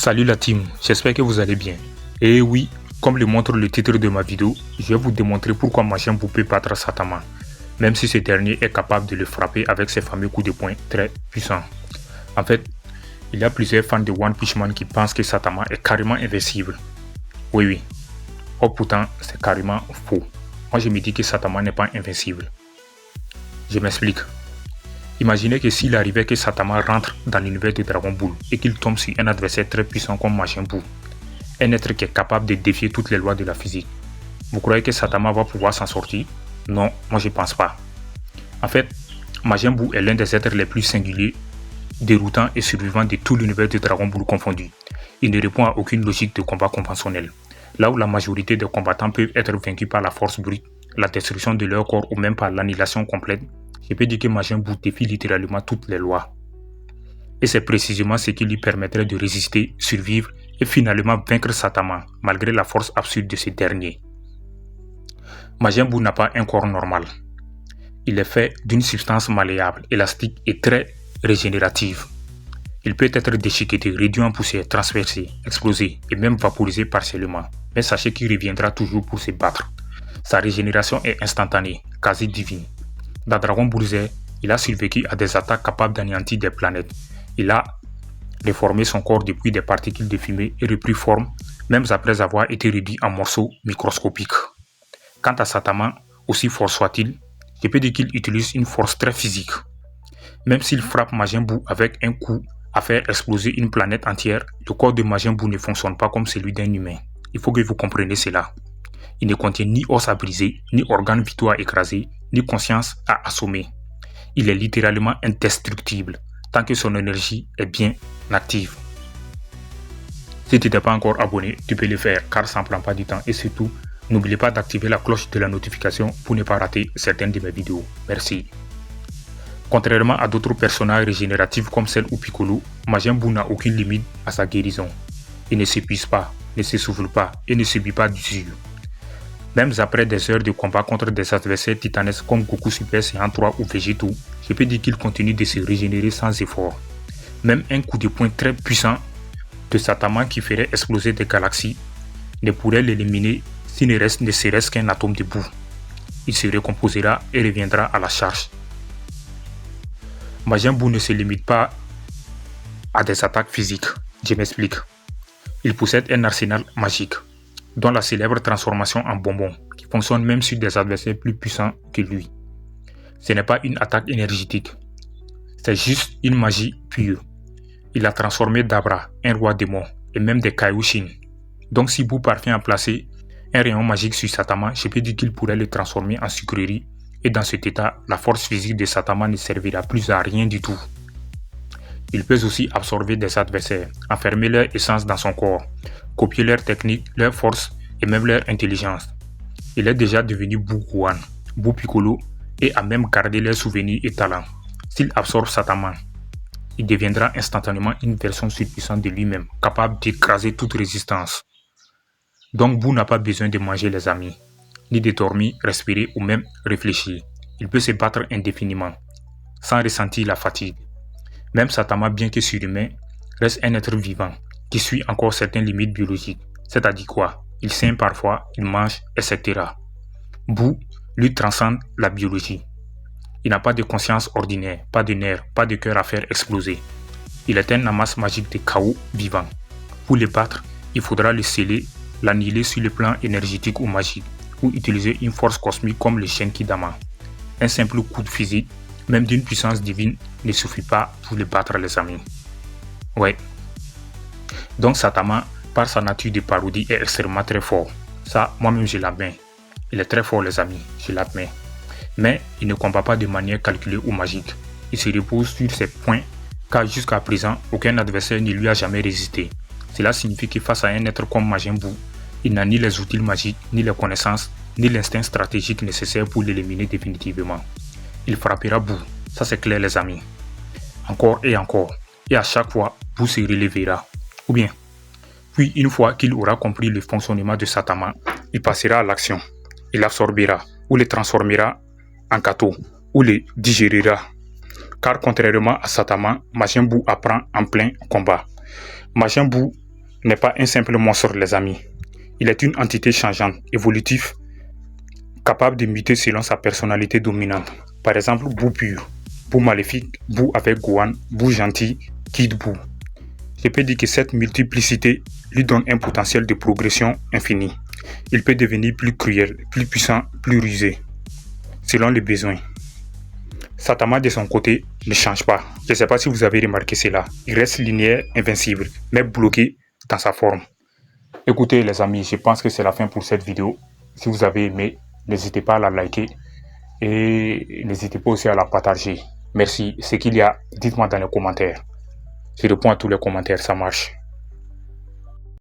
Salut la team, j'espère que vous allez bien. Et oui, comme le montre le titre de ma vidéo, je vais vous démontrer pourquoi Majin Buu peut battre Saitama, même si ce dernier est capable de le frapper avec ses fameux coups de poing très puissants. En fait, il y a plusieurs fans de One Punch Man qui pensent que Saitama est carrément invincible. Oui. Oh pourtant, c'est carrément faux. Moi je me dis que Saitama n'est pas invincible. Je m'explique. Imaginez que s'il arrivait que Saitama rentre dans l'univers de Dragon Ball et qu'il tombe sur un adversaire très puissant comme Majin Buu, un être qui est capable de défier toutes les lois de la physique. Vous croyez que Saitama va pouvoir s'en sortir? Non, moi je pense pas. En fait, Majin Buu est l'un des êtres les plus singuliers, déroutants et survivants de tout l'univers de Dragon Ball confondu. Il ne répond à aucune logique de combat conventionnelle. Là où la majorité des combattants peuvent être vaincus par la force brute, la destruction de leur corps ou même par l'annihilation complète, je peux dire que Majin Buu défie littéralement toutes les lois. Et c'est précisément ce qui lui permettrait de résister, survivre et finalement vaincre Saitama, malgré la force absurde de ce dernier. Majin Buu n'a pas un corps normal. Il est fait d'une substance malléable, élastique et très régénérative. Il peut être déchiqueté, réduit en poussière, transpercé, explosé et même vaporisé partiellement. Mais sachez qu'il reviendra toujours pour se battre. Sa régénération est instantanée, quasi divine. Dans Dragon Ball Z, il a survécu à des attaques capables d'anéantir des planètes. Il a déformé son corps depuis des particules de fumée et repris forme, même après avoir été réduit en morceaux microscopiques. Quant à Saitama, aussi fort soit-il, je peux dire qu'il utilise une force très physique. Même s'il frappe Majin Buu avec un coup à faire exploser une planète entière, le corps de Majin Buu ne fonctionne pas comme celui d'un humain. Il faut que vous compreniez cela. Il ne contient ni os à briser, ni organes vitaux à écraser, ni conscience à assommer. Il est littéralement indestructible, tant que son énergie est bien active. Si tu n'es pas encore abonné, tu peux le faire car ça ne prend pas du temps et surtout, n'oubliez pas d'activer la cloche de la notification pour ne pas rater certaines de mes vidéos. Merci. Contrairement à d'autres personnages régénératifs comme celle ou Piccolo, Majin Buu n'a aucune limite à sa guérison. Il ne s'épuise pas, ne s'essouffle pas et ne subit pas d'usure. Même après des heures de combat contre des adversaires titanesques comme Goku Super Saiyan 3 ou Vegito, je peux dire qu'il continue de se régénérer sans effort. Même un coup de poing très puissant de Saitama qui ferait exploser des galaxies ne pourrait l'éliminer s'il ne serait-ce qu'un atome de boue. Il se recomposera et reviendra à la charge. Majin Buu ne se limite pas à des attaques physiques, je m'explique. Il possède un arsenal magique, dont la célèbre transformation en bonbon, qui fonctionne même sur des adversaires plus puissants que lui. Ce n'est pas une attaque énergétique, c'est juste une magie pure. Il a transformé Dabra, un roi démon, et même des Kaioshin. Donc si Buu parvient à placer un rayon magique sur Saitama, je peux dire qu'il pourrait le transformer en sucrerie, et dans cet état, la force physique de Saitama ne servira plus à rien du tout. Il peut aussi absorber des adversaires, enfermer leur essence dans son corps, copier leur technique, leur force et même leur intelligence. Il est déjà devenu Buu Gohan, Buu Piccolo et a même gardé leurs souvenirs et talents. S'il absorbe Saitama, il deviendra instantanément une version surpuissante de lui-même, capable d'écraser toute résistance. Donc Buu n'a pas besoin de manger les amis, ni de dormir, respirer ou même réfléchir. Il peut se battre indéfiniment, sans ressentir la fatigue. Même Saitama, bien que surhumain, reste un être vivant, qui suit encore certaines limites biologiques. C'est-à-dire quoi? Il saigne parfois, il mange, etc. Buu, lui, transcende la biologie. Il n'a pas de conscience ordinaire, pas de nerfs, pas de cœur à faire exploser. Il est un amas magique de chaos vivant. Pour le battre, il faudra le sceller, l'annihiler sur le plan énergétique ou magique, ou utiliser une force cosmique comme le Shenkidama. Un simple coup de physique, même d'une puissance divine, ne suffit pas pour le battre, les amis. Ouais. Donc Saitama, par sa nature de parodie, est extrêmement très fort. Ça, moi-même je l'admets. Il est très fort, les amis, je l'admets. Mais il ne combat pas de manière calculée ou magique. Il se repose sur ses points, car jusqu'à présent, aucun adversaire ne lui a jamais résisté. Cela signifie que face à un être comme Majin Buu, il n'a ni les outils magiques, ni les connaissances, ni l'instinct stratégique nécessaire pour l'éliminer définitivement. Il frappera Buu, ça c'est clair, les amis. Encore, et à chaque fois, Buu se relèvera. Ou bien, puis une fois qu'il aura compris le fonctionnement de Saitama, il passera à l'action. Il l'absorbera, ou le transformera en gâteau, ou le digérera. Car contrairement à Saitama, Majin Buu apprend en plein combat. Majin Buu n'est pas un simple monstre, les amis. Il est une entité changeante, évolutive, capable de muter selon sa personnalité dominante. Par exemple, Boo pur, Boo maléfique, Boo avec Gohan, Boo gentil, Kid Boo. Je peux dire que cette multiplicité lui donne un potentiel de progression infini. Il peut devenir plus cruel, plus puissant, plus rusé, selon les besoins. Saitama de son côté ne change pas. Je ne sais pas si vous avez remarqué cela. Il reste linéaire, invincible, mais bloqué dans sa forme. Écoutez les amis, je pense que c'est la fin pour cette vidéo. Si vous avez aimé, n'hésitez pas à la liker et n'hésitez pas aussi à la partager. Merci. Ce qu'il y a, dites-moi dans les commentaires. Je réponds à tous les commentaires, ça marche.